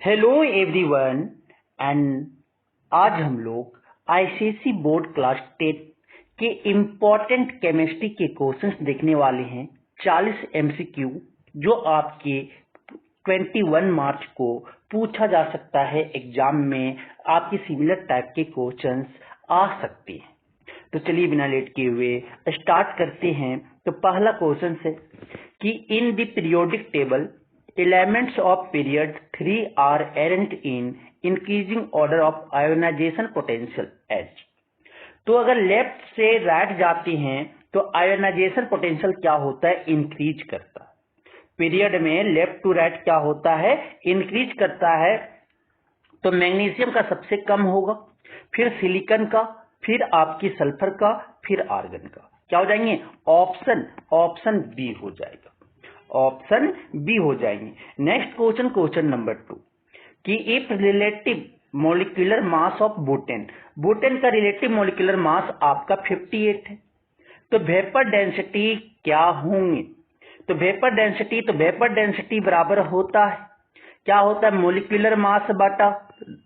Hello everyone and आज हम लोग आईसीएसई बोर्ड क्लास 10 के इम्पोर्टेंट केमिस्ट्री के क्वेश्चंस देखने वाले हैं। 40 एमसीक्यू जो आपके 21 मार्च को पूछा जा सकता है एग्जाम में। आपके सिमिलर टाइप के क्वेश्चंस आ सकते हैं। तो चलिए बिना लेट किए हुए स्टार्ट करते हैं। तो पहला क्वेश्चन है कि in the periodic table elements of period 3 are arranged in increasing order of ionization potential H। तो अगर लेफ्ट से राइट जाते हैं तो आयोनाइजेशन पोटेंशियल क्या होता है? इंक्रीज करता है। पीरियड में लेफ्ट टू राइट क्या होता है? इंक्रीज करता है। तो मैग्नीशियम का सबसे कम होगा, फिर सिलिकॉन का, फिर आपकी सल्फर का, फिर आर्गन का। क्या हो जाएंगे? ऑप्शन बी हो जाएगा। ऑप्शन बी हो जाएंगे। नेक्स्ट क्वेश्चन, क्वेश्चन नंबर 2 कि if relative molecular mass of butane का रिलेटिव मोलिकुलर मास आपका 58 है, तो वेपर डेंसिटी क्या होंगे? तो वेपर डेंसिटी बराबर होता है, क्या होता है? मोलिकुलर मास बटा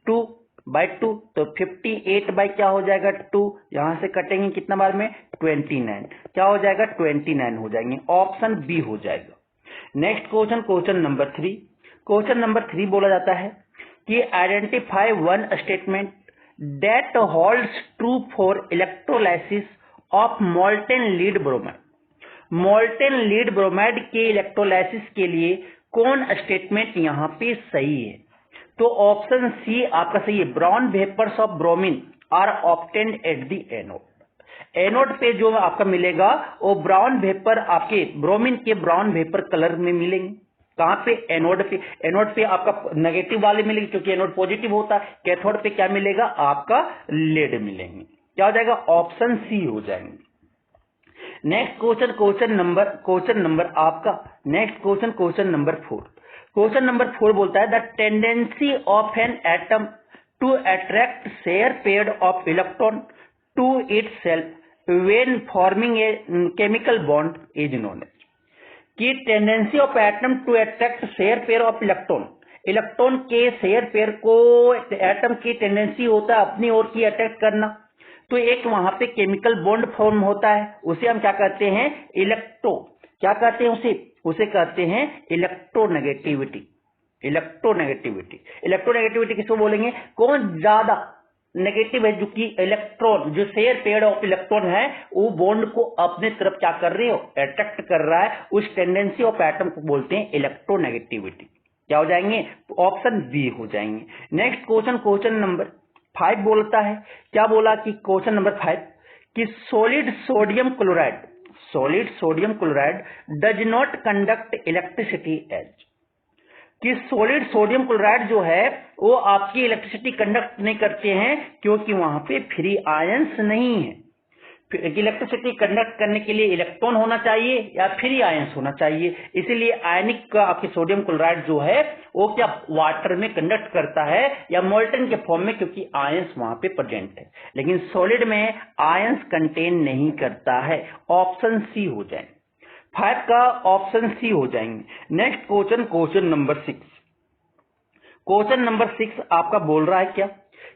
2/2। तो 58 बाई क्या हो जाएगा? 2। यहां से कटेंगे कितना बार में? 29। क्या हो जाएगा? 29 हो जाएंगे। ऑप्शन बी हो जाएगा। Next question, question number 3। Question number 3 बोला जाता है कि identify one statement that holds true for electrolysis of molten lead bromide. Molten lead bromide के इलेक्ट्रोलाइसिस के लिए कौन स्टेटमेंट यहां पे सही है? तो ऑप्शन सी आपका सही है। Brown vapours of bromine are obtained at the anode. Anode पे जो आपका मिलेगा वो ब्राउन वेपर, आपके ब्रोमीन के ब्राउन वेपर कलर में मिलेंगे। कहां पे? एनोड पे। एनोड पे आपका नेगेटिव वाले मिलेंगे क्योंकि एनोड पॉजिटिव होता है। कैथोड पे क्या मिलेगा? आपका लेड मिलेंगे। क्या हो जाएगा? ऑप्शन सी हो जाएंगे। नेक्स्ट क्वेश्चन, क्वेश्चन नंबर आपका next question, question number 4। Question number 4 बोलता है the tendency of an atom to attract share pair of electron to itself when forming a chemical bond is known as। कि tendency of atom to attract share pair of electron के share pair को atom की tendency होता है अपनी ओर की attract करना। तो एक वहां पे केमिकल बॉन्ड फॉर्म होता है, उसे हम क्या कहते हैं? क्या कहते हैं उसे कहते हैं इलेक्ट्रोनेगेटिविटी। इलेक्ट्रोनेगेटिविटी किसको बोलेंगे? कौन ज्यादा नेगेटिव है? जो कि इलेक्ट्रॉन, जो शेयर पेयर ऑफ इलेक्ट्रॉन है वो बॉन्ड को अपने तरफ क्या कर रहे हो? अट्रैक्ट कर रहा है। उस टेंडेंसी ऑफ एटम को बोलते हैं इलेक्ट्रोनेगेटिविटी। क्या हो जाएंगे? ऑप्शन बी हो जाएंगे। नेक्स्ट क्वेश्चन, क्वेश्चन नंबर 5 बोलता है, क्या बोला कि क्वेश्चन नंबर 5 कि solid sodium chloride does not conduct electricity as. कि सॉलिड सोडियम क्लोराइड जो है वो आपकी इलेक्ट्रिसिटी कंडक्ट नहीं करते हैं क्योंकि वहां पे फ्री आयंस नहीं है। इलेक्ट्रिसिटी कंडक्ट करने के लिए इलेक्ट्रॉन होना चाहिए या फ्री आयंस होना चाहिए। इसीलिए आयनिक का आपके सोडियम क्लोराइड जो है वो क्या वाटर में कंडक्ट करता है या मोल्टन के फॉर्म में, क्योंकि आयंस वहां पे प्रेजेंट है। लेकिन सॉलिड में आयंस कंटेन नहीं करता है। ऑप्शन सी हो जाए। 5 का ऑप्शन सी हो जाएंगे। Next question, question number 6। Question number 6 आपका बोल रहा है क्या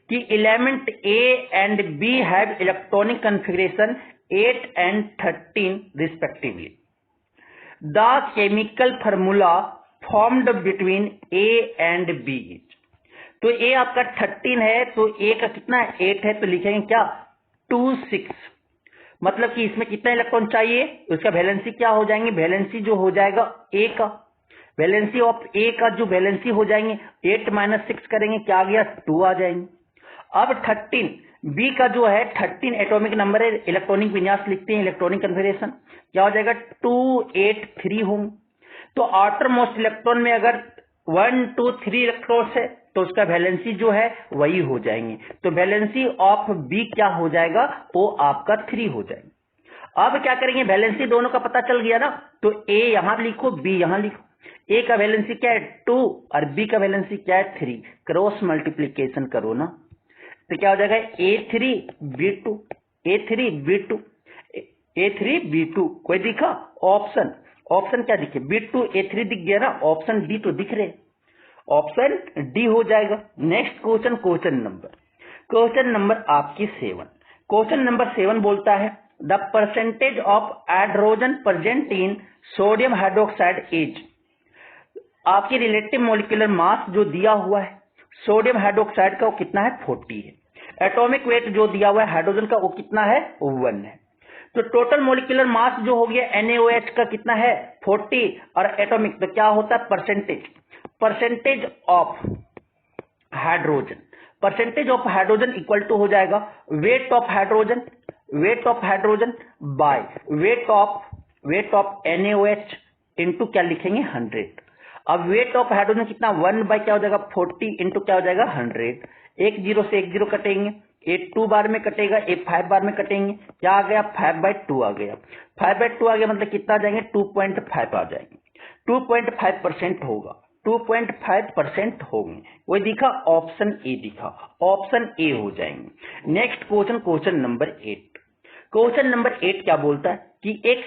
कि element a and b have electronic configuration 8 and 13 respectively. The chemical formula formed between a and b is. तो ए आपका 13 है, तो ए का कितना? 8 है, तो लिखेंगे क्या? 2 6। मतलब कि इसमें कितना इलेक्ट्रॉन चाहिए? उसका वैलेंसी क्या हो जाएंगे? वैलेंसी जो हो जाएगा ए का, वैलेंसी ऑफ ए का जो वैलेंसी हो जाएंगे 8 - 6 करेंगे, क्या आ गया? 2 आ जाएंगे। अब 13 बी का जो है 13 एटॉमिक नंबर है, इलेक्ट्रॉनिक विन्यास लिखते हैं, इलेक्ट्रॉनिक कन्फिगरेशन क्या हो जाएगा? 2 8 3 होंगे। तो आउटर मोस्ट इलेक्ट्रॉन में अगर 1 2 3 इलेक्ट्रॉन है तो उसका वैलेंसी जो है वही हो जाएंगे। तो वैलेंसी ऑफ बी क्या हो जाएगा? वो आपका 3 हो जाएगा। अब क्या करेंगे? वैलेंसी दोनों का पता चल गया ना, तो ए यहां लिखो, बी यहां लिखो। ए का वैलेंसी क्या है? 2 और बी का वैलेंसी क्या है? 3। क्रॉस मल्टीप्लीकेशन करो ना, तो क्या हो जाएगा? A3 B2 A3 B2 A3 B2। कोई दिखा ऑप्शन? ऑप्शन क्या दिखे? B2 A3 दिख गया ना, ऑप्शन डी तो दिख रहे। ऑप्शन डी हो जाएगा। नेक्स्ट क्वेश्चन नंबर आपकी 7। क्वेश्चन नंबर 7 बोलता है the percentage of hydrogen present in sodium hydroxide is. आपकी रिलेटिव मॉलिक्यूलर मास जो दिया हुआ है सोडियम हाइड्रोक्साइड का वो कितना है 40 है। एटॉमिक वेट जो दिया हुआ है हाइड्रोजन का वो कितना है 1 है। तो टोटल मॉलिक्यूलर मास जो हो गया NaOH का कितना है 40 और एटॉमिक तो क्या होता है percentage of hydrogen equal to हो जाएगा weight of hydrogen by weight of NaOH into क्या लिखेंगे 100। अब वेट ऑफ हाइड्रोजन कितना 1 बाय क्या हो जाएगा 40 इंटू क्या हो जाएगा 100। एक जीरो से एक जीरो कटेंगे, एक 2 बार में कटेगा, एक 5 बार में कटेंगे, क्या आ गया 5/2 आ गया। 5/2 आ गया मतलब कितना आ जाएंगे 2.5 आ जाएंगे। 2.5% होगा, 2.5% होंगे। वही दिखा ऑप्शन ए दिखा, ऑप्शन ए हो जाएंगे। Next question number 8। Question number 8 क्या बोलता है कि एक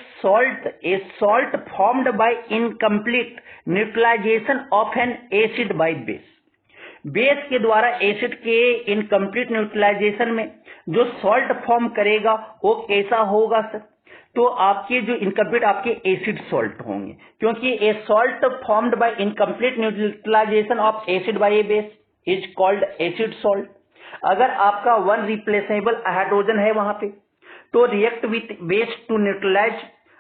salt formed by incomplete neutralisation of an acid by base के द्वारा एसिड के इनकम्प्लीट न्यूट्रलाइजेशन में जो सॉल्ट फॉर्म करेगा वो कैसा होगा सर। तो आपके जो इनकम्प्लीट आपके एसिड सॉल्ट होंगे, क्योंकि a salt formed by incomplete neutralisation of acid by a base is called acid salt. अगर आपका 1 रिप्लेसेबल हाइड्रोजन है वहां पे तो react with base to neutralise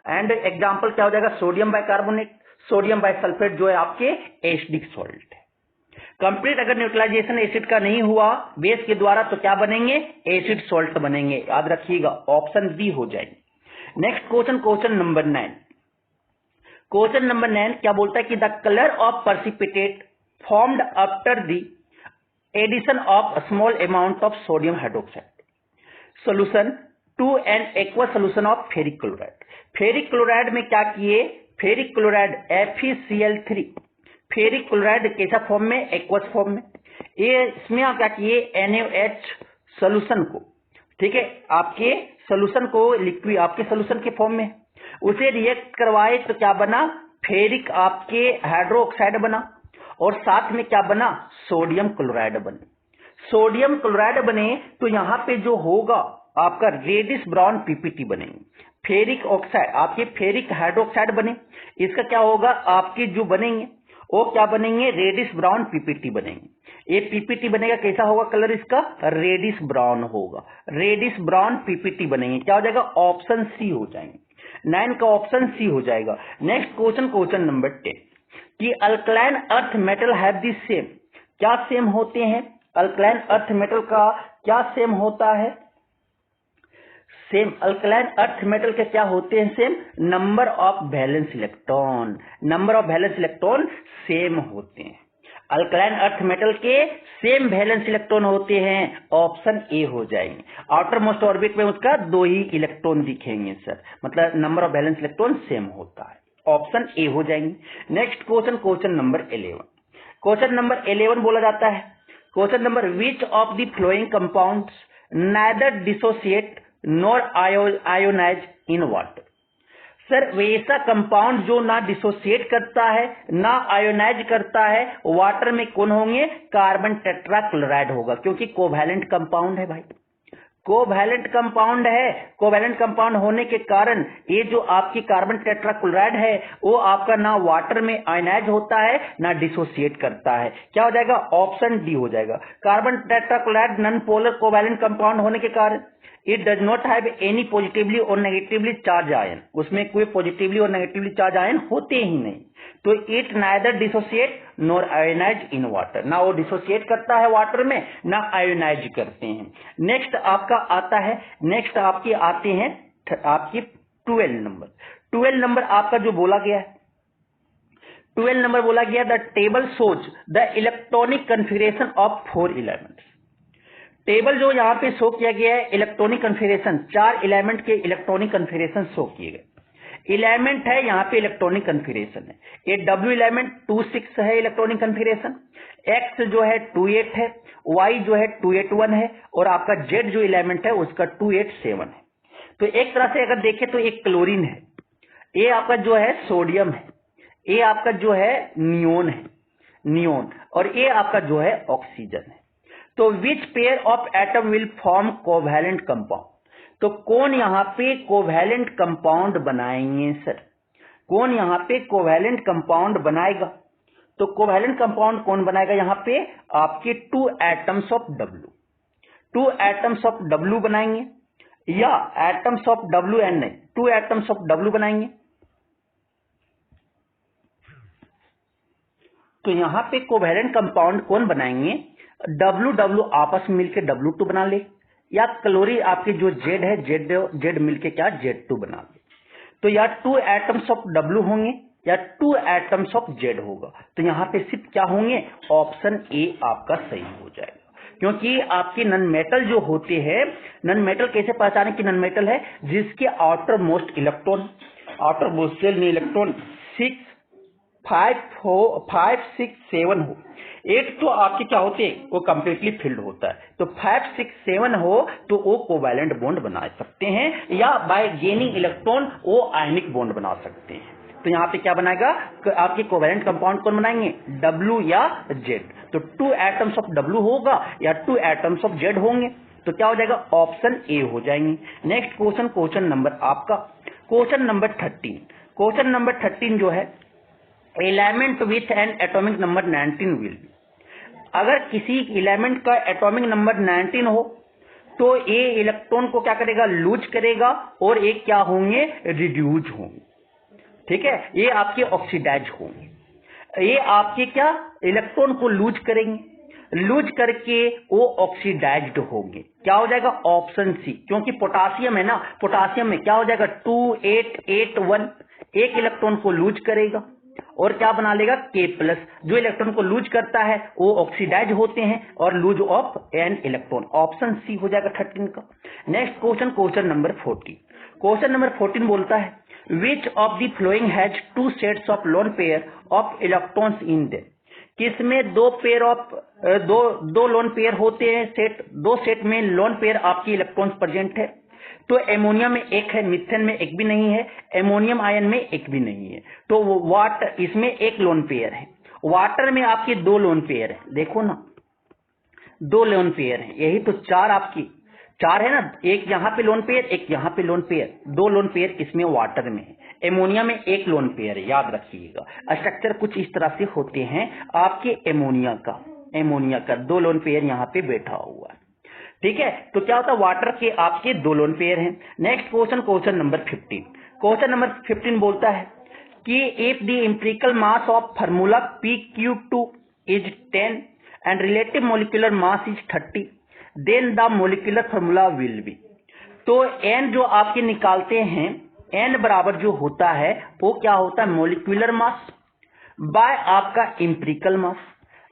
and example क्या हो जाएगा सोडियम बाइकार्बोनेट, सोडियम बाइसल्फेट जो है आपके एसिडिक सॉल्ट है। कंप्लीट अगर न्यूट्रलाइजेशन एसिड का नहीं हुआ बेस के द्वारा तो क्या बनेंगे एसिड सॉल्ट बनेंगे, याद रखिएगा ऑप्शन बी हो जाएंगे। Next question number 9। Question number 9 क्या बोलता है कि the colour of precipitate formed after the addition of small amount of sodium hydroxide solution to an aqueous solution of ferric chloride. Ferric chloride में क्या किए, ferric chloride FeCl3 ferric chloride कैसा form में aqueous form में, ये इसमें आप क्या किए NaOH सोल्यूशन को, ठीक है आपके सोल्यूशन को लिक्विड आपके सोल्यूशन के फॉर्म में उसे रिएक्ट करवाए तो क्या बना फेरिक आपके हाइड्रोक्साइड बना और साथ में क्या बना सोडियम क्लोराइड बने। सोडियम क्लोराइड बने तो यहाँ पे जो होगा आपका रेडिश ब्राउन PPT बनेंगे। फेरिक ऑक्साइड आपके फेरिक हाइड्रोक्साइड बने, इसका क्या होगा आपके जो बनेंगे वो क्या बनेंगे रेडिश ब्राउन PPT बनेंगे। ये PPT बनेगा कैसा होगा कलर इसका रेडिश ब्राउन होगा, रेडिश ब्राउन PPT बनेंगे, क्या हो जाएगा ऑप्शन सी हो जाएंगे। 9 का ऑप्शन सी हो जाएगा। नेक्स्ट क्वेश्चन नंबर 10 कि alkaline earth metal have the same, क्या सेम होते हैं अल्कलाइन अर्थ मेटल का क्या सेम होता है सेम। अल्कलाइन अर्थ मेटल के क्या होते हैं same, number of valence electron same होते हैं। अल्कलाइन अर्थ मेटल के सेम वैलेंस इलेक्ट्रॉन होते हैं, ऑप्शन ए हो जाएंगे। आउटर मोस्ट ऑर्बिट में उसका 2 ही इलेक्ट्रॉन दिखेंगे सर, मतलब number of valence electron same होता है, ऑप्शन ए हो जाएंगे। Next question number 11। Question number 11 बोला जाता है question number which of the following compounds neither dissociate nor ionise in water. Sir वैसा कंपाउंड जो ना डिसोसिएट करता है ना आयोनाइज करता है वाटर में कौन होंगे कार्बन टेट्राक्लोराइड होगा, क्योंकि कोवैलेंट कंपाउंड है भाई, कोवैलेंट कंपाउंड है। कोवैलेंट कंपाउंड होने के कारण ये जो आपकी कार्बन टेट्राक्लोराइड है वो आपका ना वाटर में आयोनाइज होता है ना डिसोसिएट करता है, क्या हो जाएगा ऑप्शन डी हो जाएगा। Carbon tetrachloride non polar covalent compound होने के कारण it does not have any positively और नेगेटिवली चार्ज आयन, उसमें कोई पॉजिटिवली और नेगेटिवली चार्ज आयन होते ही नहीं, तो it neither dissociate nor ionise in water, ना वो डिसोसिएट करता है वाटर में ना आयोनाइज करते हैं। नेक्स्ट आपका आता है नेक्स्ट आपकी आते हैं आपकी 12 नंबर आपका जो बोला गया है 12 नंबर बोला गया the table shows the electronic configuration of 4 elements. Table जो यहाँ पे शो किया गया है इलेक्ट्रॉनिक कन्फिगरेशन 4 एलिमेंट के इलेक्ट्रॉनिक कन्फिगरेशन शो किए गए। एलिमेंट है यहाँ पे इलेक्ट्रॉनिक कन्फिगरेशन है, ये W एलिमेंट 2,6 है इलेक्ट्रॉनिक कन्फिगरेशन, X जो है 2,8 है, Y जो है 2,8,1 है और आपका Z जो एलिमेंट है उसका 2,8,7 है। तो एक तरह से अगर देखें तो एक क्लोरीन है, ये आपका जो है सोडियम है, ये आपका जो है नियोन है, नियोन, और ए आपका जो है ऑक्सीजन है। तो which pair of atom will form covalent compound, तो कौन यहाँ पे कोवैलेंट कंपाउंड बनाएंगे सर, कौन यहाँ पे कोवैलेंट कंपाउंड बनाएगा? तो कोवैलेंट कंपाउंड कौन बनाएगा यहाँ पे? आपके 2 atoms of W, 2 atoms of W बनाएंगे, या एटम्स ऑफ W एन नहीं, 2 एटम्स ऑफ W बनाएंगे। तो यहाँ पे कोवैलेंट कंपाउंड कौन बनाएंगे? W आपस में मिलकर W2 बना ले, या क्लोरीन आपके जो Z है Z मिलके क्या Z2 बना ले। तो या 2 एटम्स ऑफ W होंगे या 2 एटम्स ऑफ Z होगा। तो यहाँ पे सिर्फ क्या होंगे? ऑप्शन ए आपका सही हो जाएगा, क्योंकि आपके नन मेटल जो होते हैं, नन मेटल कैसे पहचाने कि नन मेटल है? जिसके outermost electron, outermost shell में इलेक्ट्रॉन 6 5 6 7 हो, 8 तो आपके क्या होते हैं? वो कंप्लीटली फिल्ड होता है। तो 5 6 7 हो तो वो कोवैलेंट बॉन्ड बना सकते हैं, या बाय गेनिंग इलेक्ट्रॉन वो आयनिक बॉन्ड बना सकते हैं। तो यहाँ पे क्या बनाएगा? आपके कोवैलेंट कंपाउंड कौन बनाएंगे? W या Z। तो 2 एटम्स ऑफ W होगा या 2 एटम्स ऑफ Z होंगे। तो क्या हो जाएगा? ऑप्शन ए हो जाएंगे। नेक्स्ट क्वेश्चन नंबर आपका क्वेश्चन नंबर 13। क्वेश्चन नंबर 13 जो है, element with an atomic number 19 will be, अगर किसी एलिमेंट का एटॉमिक नंबर 19 हो तो ए इलेक्ट्रॉन को क्या करेगा? लूज करेगा, और एक क्या होंगे? रिड्यूज होंगे। ठीक है, ये आपके ऑक्सीडाइज होंगे। ये आपके क्या इलेक्ट्रॉन को लूज करेंगे, लूज करके वो ऑक्सीडाइज्ड होंगे। क्या हो जाएगा? ऑप्शन सी, क्योंकि पोटासियम है ना, पोटासियम में क्या हो जाएगा? 2 8 8 1, एक इलेक्ट्रॉन को लूज करेगा और क्या बना लेगा? K+। जो इलेक्ट्रॉन को लूज करता है वो ऑक्सीडाइज होते हैं, और lose of an electron. Option सी हो जाएगा 13 का। Next question number 14। Question number 14 बोलता है, which of the following has 2 sets of lone pair of electrons in them, किसमें दो लोन पेयर होते हैं? सेट, 2 सेट में लोन पेयर आपकी इलेक्ट्रॉन्स प्रेजेंट है। तो एमोनिया में एक है, मिथेन में एक भी नहीं है, एमोनियम आयन में एक भी नहीं है। तो वाटर, इसमें एक लोन पेयर है। वाटर में आपके 2 लोन पेयर है, देखो ना 2 लोन पेयर है, यही तो 4 आपकी 4 है ना, एक यहाँ पे लोन पेयर, एक यहाँ पे लोन पेयर, 2 लोन पेयर इसमें वाटर में है। एमोनिया में एक लोन पेयर है, याद रखिएगा। स्ट्रक्चर कुछ इस तरह से होते हैं आपके एमोनिया का 2 लोन पेयर यहाँ पे बैठा हुआ है। ठीक है, तो क्या होता है? वाटर के आपके 2 लोन पेयर हैं। Next question number 15। Question number 15 बोलता है कि if the empirical mass of formula pq2 is 10 and relative molecular mass is 30, then the molecular formula will be. तो n जो आपके निकालते हैं, n बराबर जो होता है वो क्या होता है? मोलिकुलर मास बाय आपका एम्पिरिकल मास।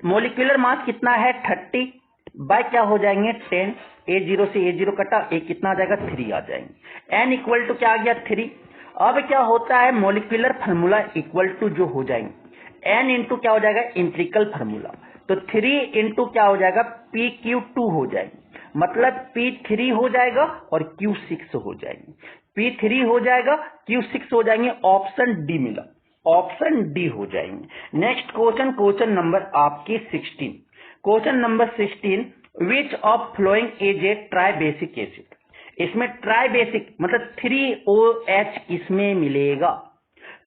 मोलिकुलर मास कितना है? 30 बाय क्या हो जाएंगे? 10। A0 से A0 कटा, एक कितना आ जाएगा? 3 आ जाएंगे। n इक्वल टू क्या आ गया? 3। अब क्या होता है? मोलिकुलर फार्मूला इक्वल टू जो हो जाएंगे n इंटू क्या हो जाएगा? Empirical formula. तो 3 इंटू क्या हो जाएगा? pq2 हो जाएगी, मतलब p3 हो जाएगा और q6 हो जाएंगे। p3 हो जाएगा, q6 हो जाएंगे। ऑप्शन डी मिला, ऑप्शन डी हो जाएंगे। नेक्स्ट क्वेश्चन नंबर आपके 16। Question number 16, which of flowing is A try basic acid. इसमें ट्राई बेसिक मतलब 3OH इसमें मिलेगा।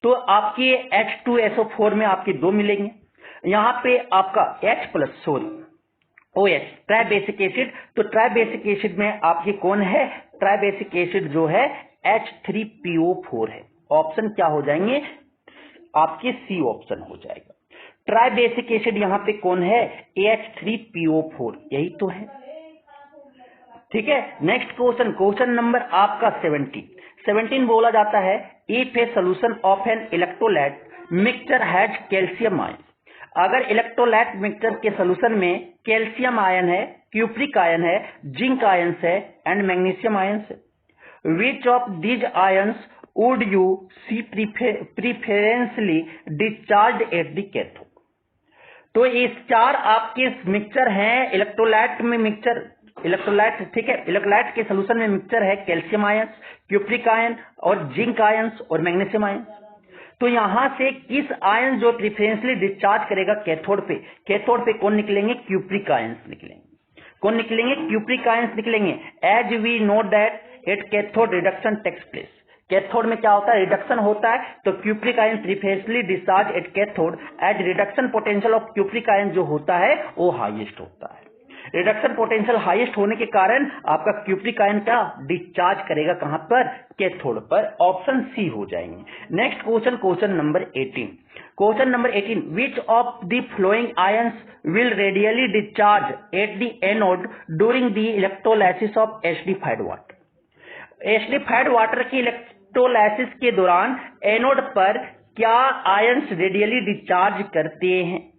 तो आपके H2SO4 में आपके 2 मिलेंगे, यहाँ पे आपका OH ट्राई बेसिक एसिड। तो ट्राई बेसिक एसिड में आपके कौन है? ट्राई बेसिक एसिड जो है H3PO4 है। ऑप्शन क्या हो जाएंगे? आपके सी ऑप्शन हो जाएगा। ट्राई बेसिक एसिड यहाँ पे कौन है? H3PO4, यही तो है। ठीक है, नेक्स्ट क्वेश्चन नंबर आपका 17 बोला जाता है, if a solution of an electrolyte mixture has calcium ion. अगर इलेक्ट्रोलाइट मिक्सचर के सोल्यूशन में कैल्शियम आयन है, क्यूप्रिक आयन है, जिंक आयन है एंड मैग्नीशियम आयन है, which of these ions would you see preferentially discharge at the cathode. तो ये 4 आपके मिक्सचर हैं इलेक्ट्रोलाइट में, इलेक्ट्रोलाइट, ठीक है, इलेक्ट्रोलाइट के सोल्यूशन में मिक्सचर है कैल्शियम आयन, क्यूप्रिक आयन और जिंक आयन और मैग्नीशियम आयन। तो यहां से किस आयन जो प्रिफरेंशियली डिस्चार्ज करेगा कैथोड पे, कैथोड पे कौन निकलेंगे, क्यूप्रिक आयंस निकलेंगे। कौन निकलेंगे, क्यूप्रिक आयंस निकलेंगे। As we know that at cathode reduction takes place, cathode में क्या होता है, रिडक्शन होता है, तो cupric ion preferentially discharge at cathode as reduction potential of cupric ion जो होता है वो हाईएस्ट होता है। रिडक्शन पोटेंशियल हाईएस्ट होने के कारण आपका क्यूप्रिक आयन क्या डिस्चार्ज करेगा, कहां पर, कैथोड पर। ऑप्शन सी हो जाएंगे। Next question, question number 18। Question number 18, which of the flowing ions will radially discharge at the anode during the electrolysis of acidified water। Acidified water की electrolysis के दौरान एनोड पर क्या आयंस रेडियली डिस्चार्ज करते हैं,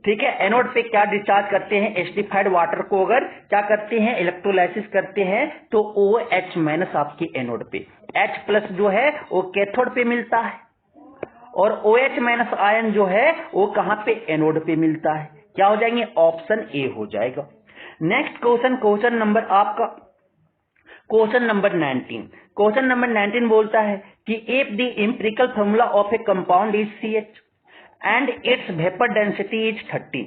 ठीक है, एनोड पे क्या डिस्चार्ज करते हैं, एसिडिफाइड वाटर को अगर क्या करते हैं, इलेक्ट्रोलाइसिस करते हैं, तो OH माइनस आपके एनोड पे, H प्लस जो है वो कैथोड पे मिलता है, और OH माइनस आयन जो है वो कहां पे, एनोड पे मिलता है। क्या हो जाएंगे, ऑप्शन ए हो जाएगा। नेक्स्ट क्वेश्चन, क्वेश्चन नंबर आपका क्वेश्चन नंबर 19। क्वेश्चन नंबर 19 बोलता है कि if the empirical formula of a compound is CH and it's vapour density is 13,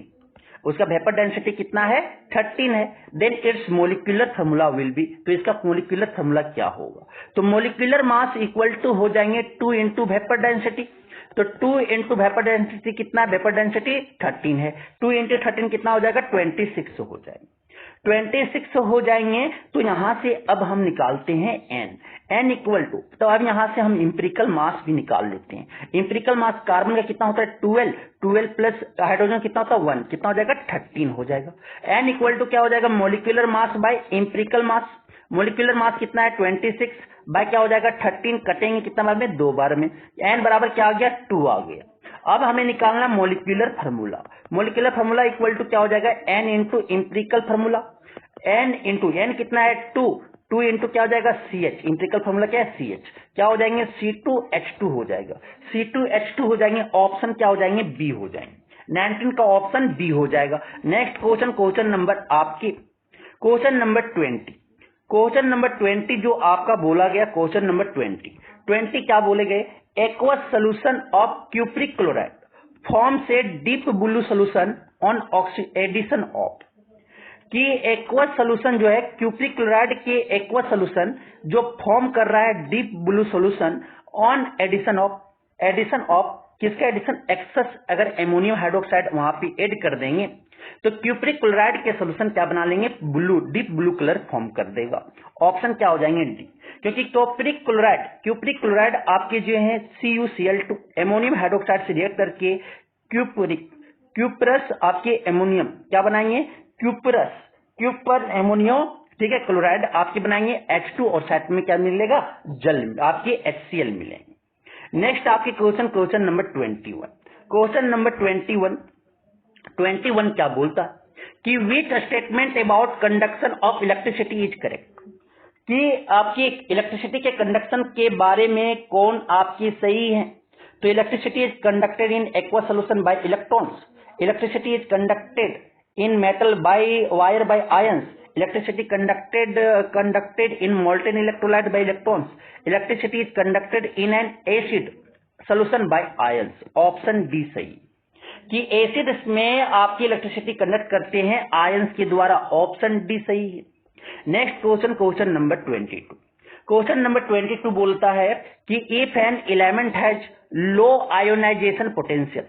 उसका वेपर डेंसिटी कितना है, 13 है, then it's molecular formula will be, तो इसका मोलिकुलर फॉर्मूला क्या होगा, तो मोलिकुलर मास इक्वल टू हो जाएंगे 2 इंटू वेपर डेंसिटी, तो 2 इंटू वेपर डेंसिटी कितना, वेपर डेंसिटी 13 है, 2 इंटू 13 कितना हो जाएगा, 26 हो जाएगा, 26 हो जाएंगे। तो यहां से अब हम निकालते हैं n इक्वल टू, तो अब यहां से हम इंपेरिकल मास भी निकाल लेते हैं। इंपेरिकल मास कार्बन का कितना होता है, 12 प्लस हाइड्रोजन कितना होता है, 1, कितना हो जाएगा, 13 हो जाएगा। n इक्वल टू क्या हो जाएगा, molecular mass by empirical mass, molecular mass कितना है 26 बाय क्या हो जाएगा 13, कटेंगे कितना बार में, 2 बार में, n बराबर क्या आ गया, 2 आ गया। अब हमें निकालना molecular formula, molecular formula equal to क्या हो जाएगा, n into empirical formula, n into n कितना है 2 इंटू क्या हो जाएगा CH, इंपेरिकल फार्मूला क्या है CH, क्या हो जाएंगे C2H2 हो जाएगा, C2H2 हो जाएंगे, ऑप्शन क्या हो जाएंगे, बी हो जाएंगे, 19 का ऑप्शन बी हो जाएगा। नेक्स्ट क्वेश्चन, क्वेश्चन नंबर आपकी क्वेश्चन नंबर 20। क्वेश्चन नंबर 20 जो आपका बोला गया, क्वेश्चन नंबर 20 क्या बोले गए, aqueous solution of cupric chloride form से deep blue solution on addition of, कि एक्वस सोल्यूशन जो है क्यूप्रिक क्लोराइड के एक्वस सोल्यूशन जो फॉर्म कर रहा है deep blue solution on addition of किसका एडिशन, एक्सेस अगर एमोनियम हाइड्रोक्साइड वहां पे ऐड कर देंगे तो क्यूप्रिक क्लोराइड के सोल्यूशन क्या बना लेंगे, blue, deep blue colour form कर देगा। ऑप्शन क्या हो जाएंगे, डी, क्योंकि क्यूप्रिक क्लोराइड आपके जो है CuCl2 एमोनियम हाइड्रोक्साइड से रिएक्ट करके क्यूप्रस आपके एमोनियम क्या बनाएंगे, क्यूपर एमोनियम, ठीक है, क्लोराइड आपके बनाएंगे H2 और साथ में क्या मिलेगा, जल, आपके HCl मिलेंगे। नेक्स्ट आपके क्वेश्चन नंबर 21। क्वेश्चन नंबर 21 क्या बोलता कि which statement about conduction of electricity is correct, कि आपकी इलेक्ट्रिसिटी के कंडक्शन के बारे में कौन आपकी सही है, तो electricity is conducted in aqueous solution bye electrons, electricity is conducted in metal by wire by ions, electricity conducted in molten electrolyte by electrons, electricity is conducted in an acid solution by ions। Option D सही, कि acid में आपकी electricity conduct करते हैं ions के द्वारा, option D सही है। Next question number 22। Question number 22 बोलता है कि if an element has low ionization potential,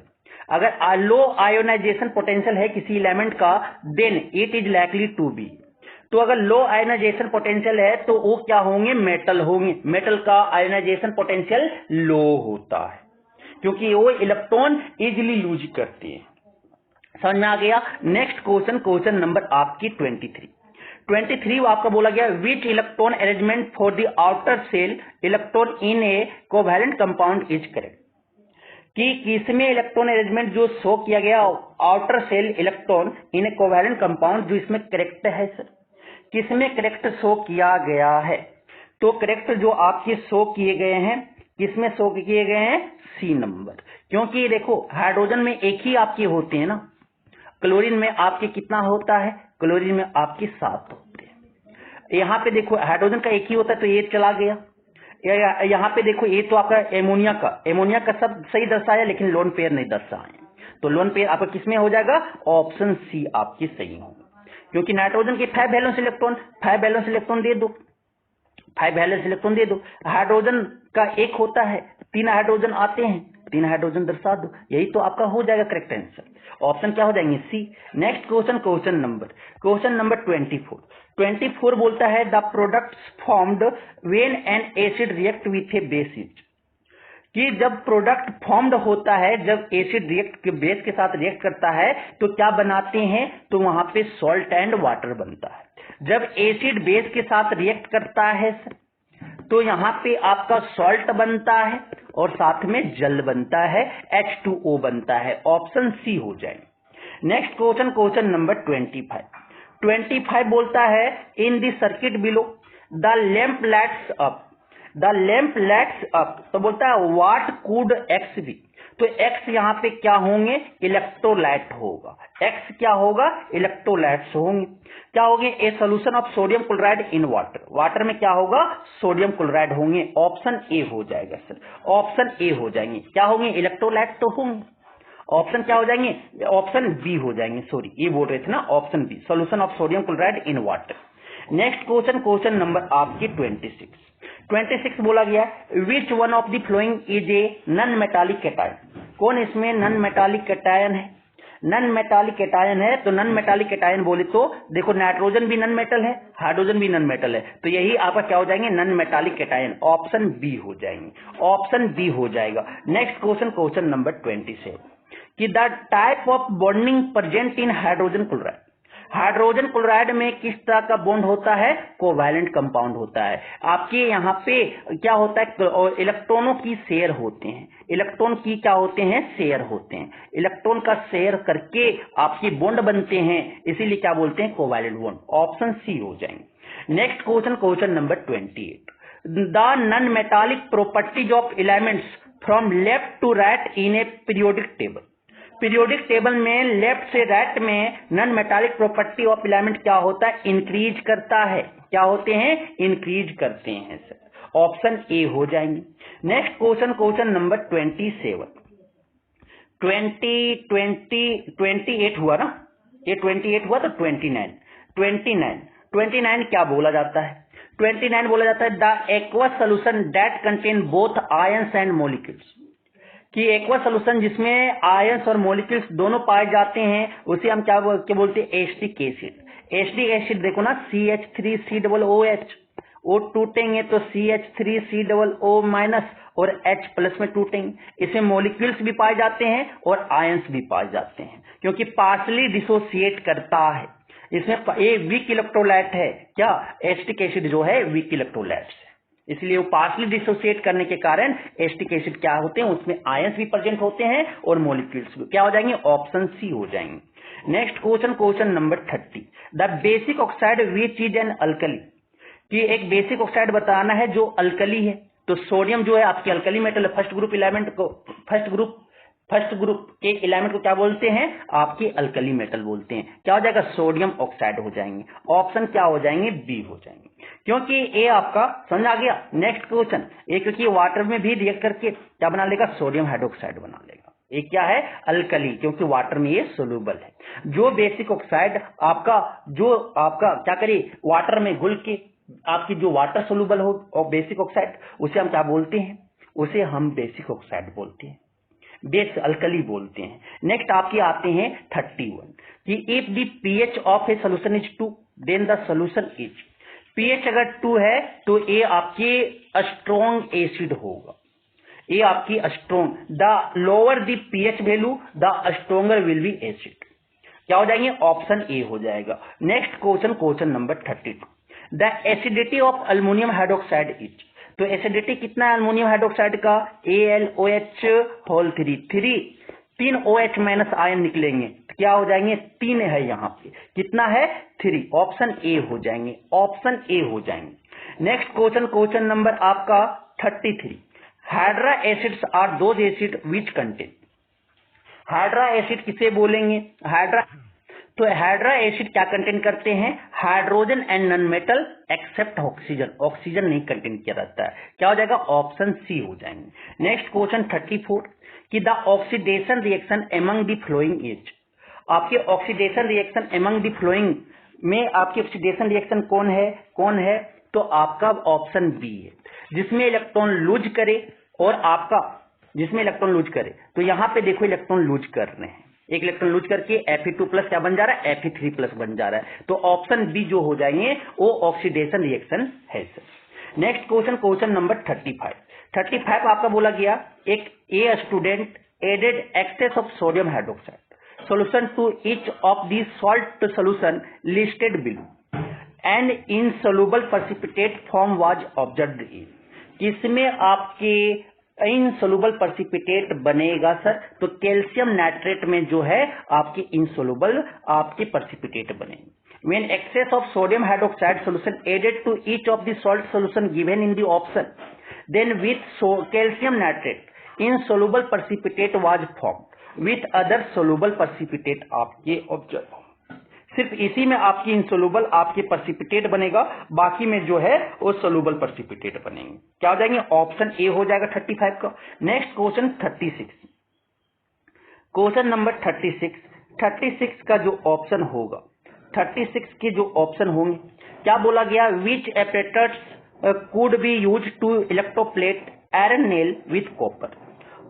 अगर लो आयोनाइजेशन पोटेंशियल है किसी एलिमेंट का, then it is likely to be, तो अगर लो आयोनाइजेशन पोटेंशियल है तो वो क्या होंगे, मेटल होंगे, मेटल का आयोनाइजेशन पोटेंशियल लो होता है क्योंकि वो इलेक्ट्रॉन इजिली यूज करते हैं। समझ में आ गया। नेक्स्ट क्वेश्चन नंबर आपकी 23 आपका बोला गया which electron arrangement for the outer cell electron in A covalent compound is correct, कि किसमें इलेक्ट्रॉन अरेंजमेंट जो शो किया गया outer cell electron in A covalent compound जो इसमें करेक्ट है सर, किसमें करेक्ट शो किया गया है, तो करेक्ट जो आपके शो किए गए हैं किसमें शो किए गए हैं, सी नंबर, क्योंकि देखो हाइड्रोजन में एक ही आपके होते हैं ना, क्लोरीन में आपके कितना होता है, क्लोरीन में आपके 7 होते हैं, यहाँ पे देखो हाइड्रोजन का एक ही होता है तो ये चला गया, यहाँ पे देखो, ये तो आपका एमोनिया का सब सही दर्शाया, लेकिन लोन पेयर नहीं दर्शाए। तो लोन पेयर आपका किसमें हो जाएगा? ऑप्शन सी आपकी सही होगा, क्योंकि नाइट्रोजन के 5 वैलेंस इलेक्ट्रॉन दे दो, 5 वैलेंस इलेक्ट्रॉन दे दो। हाइड्रोजन का एक होता है, 3 हाइड्रोजन आते हैं, 3 हाइड्रोजन दर्शा दो, यही तो आपका हो जाएगा करेक्ट आंसर। ऑप्शन क्या हो जाएंगे? सी। नेक्स्ट क्वेश्चन नंबर 24 बोलता है the products formed when an acid react with A base is, कि जब प्रोडक्ट फॉर्म्ड होता है, जब एसिड बेस के साथ रिएक्ट करता है तो क्या बनाते हैं? तो वहां पे सॉल्ट एंड वाटर बनता है। जब एसिड बेस के साथ रिएक्ट करता है तो यहाँ पे आपका सॉल्ट बनता है और साथ में जल बनता है, H2O बनता है। ऑप्शन सी हो जाएगा। नेक्स्ट क्वेश्चन नंबर 25 बोलता है in the circuit below the lamp lights up, तो बोलता है व्हाट कुड एक्स बी, तो एक्स यहाँ पे क्या होंगे? इलेक्ट्रोलाइट होगा। एक्स क्या होगा? इलेक्ट्रोलाइट्स होंगे। क्या होंगे? ए solution of sodium chloride in water में क्या होगा? सोडियम क्लोराइड होंगे। ऑप्शन ए हो जाएगा सर, ऑप्शन ए हो जाएंगे। क्या होंगे? इलेक्ट्रोलाइट तो होंगे। ऑप्शन क्या हो जाएंगे? ऑप्शन बी हो जाएंगे, सॉरी ये बोल रहे थे ना, option B, solution of sodium chloride in water. Next question number आपकी 26 बोला गया which one of the following is a non metallic cation, कौन इसमें नॉन मेटालिक कैटायन है? नॉन मेटालिक कैटायन है, तो नॉन मेटालिक कैटायन बोले तो देखो नाइट्रोजन भी नॉन मेटल है, हाइड्रोजन भी नॉन मेटल है, तो यही आपका क्या हो जाएंगे? Non metallic cation. Option B हो जाएंगे, ऑप्शन बी हो जाएगा। नेक्स्ट क्वेश्चन नंबर 27 कि the type of bonding present in hydrogen chloride, hydrogen chloride में किस तरह का बॉन्ड होता है? कोवैलेंट कंपाउंड होता है। आपके यहाँ पे क्या होता है? इलेक्ट्रॉनों की शेयर होते हैं, इलेक्ट्रॉन की क्या होते हैं? शेयर होते हैं। इलेक्ट्रॉन का शेयर करके आपकी बॉन्ड बनते हैं, इसीलिए क्या बोलते हैं? Covalent bond. ऑप्शन सी हो जाएंगे। Next question number 28 the non metallic properties of elements from left to right in a periodic table, periodic table में लेफ्ट से राइट में non metallic property of element क्या होता है? इंक्रीज करता है। क्या होते हैं? इंक्रीज करते हैं सर। ऑप्शन ए हो जाएंगे। नेक्स्ट क्वेश्चन नंबर 27 28 हुआ ना, ये 28 हुआ, तो 29 क्या बोला जाता है? 29 बोला जाता है the aqueous solution that contain both ions and molecules, कि एक्वा सोल्यूशन जिसमें आयंस और मॉलिक्यूल्स दोनों पाए जाते हैं उसे हम क्या बोलते हैं? Acetic acid. एसिटिक एसिड देखो ना, CH3COOH, O टूटेंगे तो CH3COO- और H प्लस में टूटेंगे। इसमें मॉलिक्यूल्स भी पाए जाते हैं और आयंस भी पाए जाते हैं, क्योंकि पार्शली डिसोसिएट करता है। इसमें ये वीक इलेक्ट्रोलाइट है, क्या? एसिटिक एसिड जो है वीक इलेक्ट्रोलाइट है, इसलिए वो पार्शली डिसोसिएट करने के कारण एसिटिक एसिड क्या होते हैं? उसमें आयंस भी प्रेजेंट होते हैं और मॉलिक्यूल्स भी। क्या हो जाएंगे? ऑप्शन सी हो जाएंगे। Next question number 30 the basic oxide which is an alkali, कि एक बेसिक ऑक्साइड बताना है जो अल्कली है, तो सोडियम जो है आपकी अल्कली मेटल है। फर्स्ट ग्रुप के एलिमेंट को क्या बोलते हैं? आपकी अल्कली मेटल बोलते हैं। क्या हो जाएगा? सोडियम ऑक्साइड हो जाएंगे। ऑप्शन क्या हो जाएंगे? बी हो जाएंगे, क्योंकि ये आपका समझ आ गया। नेक्स्ट क्वेश्चन, ये क्योंकि वाटर में भी रिएक्ट करके क्या बना लेगा? सोडियम हाइड्रोक्साइड बना लेगा। ये क्या है? अल्कली, क्योंकि वाटर में ये सोल्यूबल है। जो बेसिक ऑक्साइड आपका क्या करिए? वाटर में घुल के आपकी जो वाटर सोल्यूबल हो और बेसिक ऑक्साइड, उसे हम क्या बोलते हैं? उसे हम बेसिक ऑक्साइड बोलते हैं, बेस अल्कली बोलते हैं। नेक्स्ट आपके आते हैं 31 कि if the pH of a solution is 2 then the solution is, pH अगर 2 है तो ये आपके स्ट्रॉन्ग एसिड होगा, ये आपकी strong. The lower the pH value the stronger will be acid. क्या हो जाएंगे? ऑप्शन ए हो जाएगा। Next question number 32 the acidity of aluminium hydroxide is, तो एसिडिटी कितना है अल्मोनियम हाइड्रोक्साइड का? AlOH3, 3 OH माइनस आयन निकलेंगे, क्या हो जाएंगे? 3 है यहाँ पे, कितना है? 3। ऑप्शन ए हो जाएंगे, ऑप्शन ए हो जाएंगे। नेक्स्ट क्वेश्चन नंबर आपका 33 hydra acids are those acid which contain, hydra acid किसे बोलेंगे? हाइड्रा तो हाइड्रा एसिड क्या कंटेन करते हैं? Hydrogen and non metal except oxygen, oxygen नहीं कंटेन किया रहता है। क्या हो जाएगा? ऑप्शन सी हो जाएंगे। नेक्स्ट क्वेश्चन 34 कि the oxidation reaction among the following is, आपके oxidation reaction among the following में आपकी ऑक्सीडेशन रिएक्शन कौन है? तो आपका ऑप्शन बी है, जिसमें इलेक्ट्रॉन लूज करे और आपका जिसमें इलेक्ट्रॉन लूज करे। तो यहां पे देखो इलेक्ट्रॉन लूज कर रहे हैं, एक इलेक्ट्रॉन लूज करके Fe2+ क्या बन जा रहा है? Fe3+ बन जा रहा है। तो ऑप्शन बी जो हो जाएंगे वो ऑक्सीडेशन रिएक्शन है सर। नेक्स्ट क्वेश्चन नंबर 35 आपका बोला गया, एक a student added excess of sodium hydroxide solution to each of the salt solution listed below and insoluble precipitate form was observed in, किसमें आपके इनसोल्यूबल प्रेसिपिटेट बनेगा sir? तो calcium nitrate में जो है आपकी इनसोल्यूबल आपके प्रेसिपिटेट बनेंगे। When excess of sodium hydroxide solution added to each of the salt solution given in the option, then with calcium nitrate insoluble precipitate was formed with other soluble precipitate आपके observe. सिर्फ इसी में आपकी insoluble आपके precipitate बनेगा, बाकी में जो है वो सोल्यूबल प्रेसिपिटेट बनेंगे। क्या हो जाएंगे? ऑप्शन ए हो जाएगा 35 का। नेक्स्ट क्वेश्चन 36, क्वेश्चन नंबर 36 का जो ऑप्शन होगा, 36 के जो ऑप्शन होंगे, क्या बोला गया? Which apparatus could be use to electroplate iron nail with copper.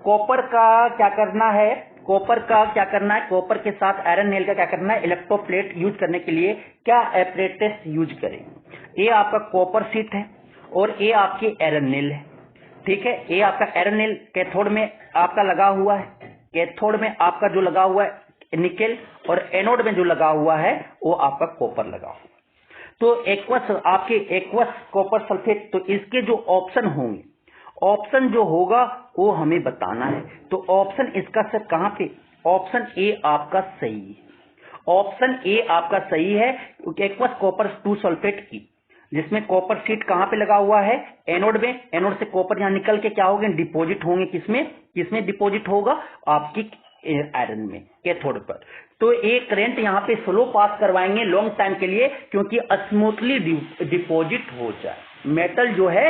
Copper का क्या करना है? कॉपर के साथ आयरन नेल का क्या करना है? इलेक्ट्रोप्लेट यूज करने के लिए क्या एपरेटस यूज करेंगे? ए आपका कॉपर शीट है और ए आपकी आयरन नेल है, ठीक है। ए आपका आयरन नेल कैथोड में आपका लगा हुआ है, कैथोड में आपका जो लगा हुआ है निकेल, और एनोड में जो लगा हुआ है वो आपका कॉपर लगा हुआ है। तो एक्वस कॉपर सल्फेट, तो इसके जो ऑप्शन होंगे, ऑप्शन जो होगा वो हमें बताना है। तो ऑप्शन इसका सर कहां पे? ऑप्शन ए आपका सही है, ऑप्शन ए आपका सही है। एक्वस कॉपर 2 सल्फेट की, जिसमें कॉपर शीट कहां पे लगा हुआ है? एनोड में। एनोड से कॉपर यहां निकल के क्या होंगे? डिपॉजिट होंगे। किसमें डिपॉजिट होगा? आपकी आयरन में, कैथोड पर। तो एक करंट यहां पे स्लो पास करवाएंगे लॉन्ग टाइम के लिए, क्योंकि स्मूथली डिपॉजिट हो जाए मेटल जो है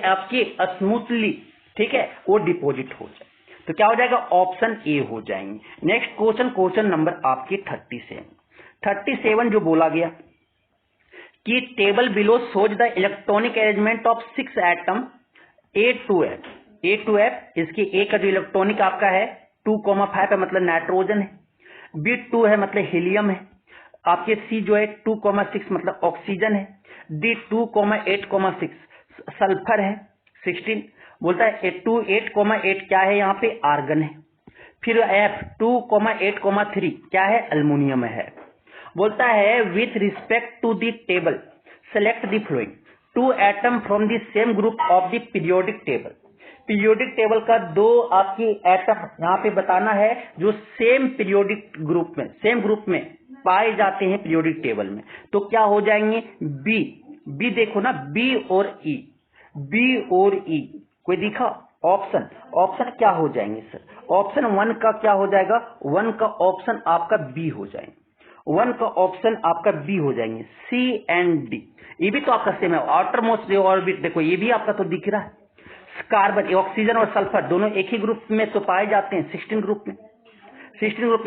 आपकी स्मूथली, ठीक है, वो डिपॉजिट हो जाए। तो क्या हो जाएगा? ऑप्शन ए हो जाएंगे। नेक्स्ट क्वेश्चन नंबर आपकी 37 जो बोला गया कि table below shows the electronic arrangement of 6 atom A2F। इसकी ए का जो इलेक्ट्रॉनिक आपका है 2,5 है, मतलब नाइट्रोजन है। B2 है मतलब हीलियम है। आपके C जो है 2,6 मतलब ऑक्सीजन है। D 2,8,6 सल्फर है। 16 बोलता है 8,8 क्या है? यहाँ पे आर्गन है। फिर F 2,8,3 क्या है? अल्युमिनियम है। बोलता है with respect to the table select the following 2 atom from the same group of the periodic table. Periodic table का 2 आपकी एटम यहाँ पे बताना है जो सेम ग्रुप में पाए जाते हैं पीरियोडिक टेबल में। तो क्या हो जाएंगे? बी देखो ना, बी और ई कोई दिखा? ऑप्शन क्या हो जाएंगे सर? ऑप्शन 1 का क्या हो जाएगा? 1 का ऑप्शन आपका बी हो जाएंगे। 1 का ऑप्शन आपका बी हो जाएंगे। सी एंड डी, ये भी तो आपका सेम है। आउटर मोस्ट ऑर्बिट देखो, ये भी आपका तो दिख रहा है। कार्बन, ऑक्सीजन और सल्फर दोनों एक ही ग्रुप में तो पाए जाते हैं, 16 ग्रुप में।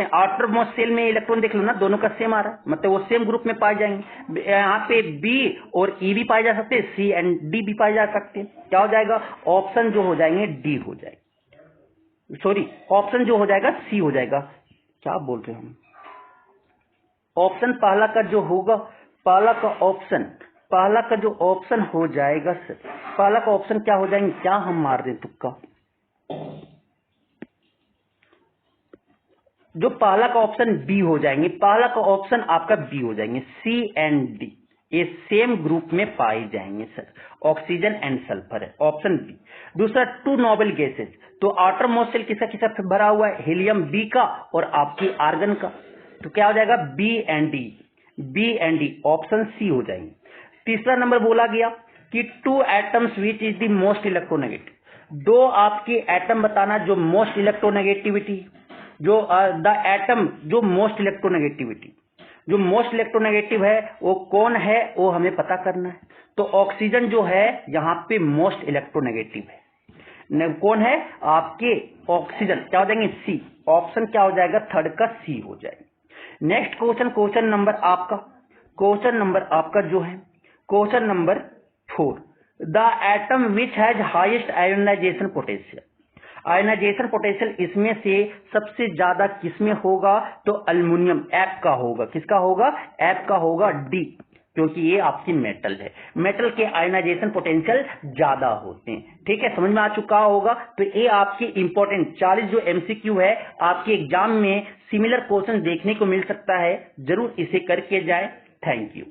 आउटर मोस्ट सेल में इलेक्ट्रॉन देख लो ना, दोनों का सेम आ रहा है, मतलब वो सेम ग्रुप में पाए जाएंगे। यहाँ पे बी और ई भी पाए जा सकते हैं, सी एंड डी भी पाए जा सकते हैं। क्या हो जाएगा? ऑप्शन जो हो जाएंगे डी हो जाएगा, सॉरी ऑप्शन जो हो जाएगा सी हो जाएगा। क्या बोल रहे हम? ऑप्शन पहला का जो होगा, पहला का जो ऑप्शन हो जाएगा सर, पहला का ऑप्शन क्या हो जाएंगे? क्या हम मार दें तुक्का? जो पहला का ऑप्शन बी हो जाएंगे, पहला का ऑप्शन आपका बी हो जाएंगे। सी एंड डी ये सेम ग्रुप में पाए जाएंगे सर, ऑक्सीजन एंड सल्फर है, ऑप्शन बी। दूसरा 2 नोबल गैसेज, तो आउटर मोस्ट सेल किसका भरा हुआ है? हीलियम बी का और आपकी आर्गन का। तो क्या हो जाएगा? बी एंड डी, ऑप्शन सी हो जाएंगे। तीसरा नंबर बोला गया कि 2 atoms which is the most electronegative, 2 आपके एटम बताना जो मोस्ट इलेक्ट्रोनेगेटिविटी, जो द एटम जो मोस्ट इलेक्ट्रोनेगेटिविटी, जो मोस्ट इलेक्ट्रोनेगेटिव है वो कौन है वो हमें पता करना है। तो ऑक्सीजन जो है यहाँ पे मोस्ट इलेक्ट्रोनेगेटिव है। कौन है आपके ऑक्सीजन, क्या हो जाएंगे सी, ऑप्शन क्या हो जाएगा थर्ड का सी हो जाएगा। नेक्स्ट क्वेश्चन नंबर आपका जो है question number 4, the atom which has highest ionization potential. Ionization potential इसमें से सबसे ज्यादा किसमें होगा, तो अल्युमिनियम एफ का होगा। किसका होगा, एफ का होगा, डी, क्योंकि ये आपकी मेटल है, मेटल के आयोनाइजेशन पोटेंशियल ज्यादा होते हैं। ठीक है, समझ में आ चुका होगा। तो ये आपकी इंपॉर्टेंट 40 जो एमसीक्यू है आपके एग्जाम में सिमिलर क्वेश्चन देखने को मिल सकता है, जरूर इसे करके जाए। Thank you.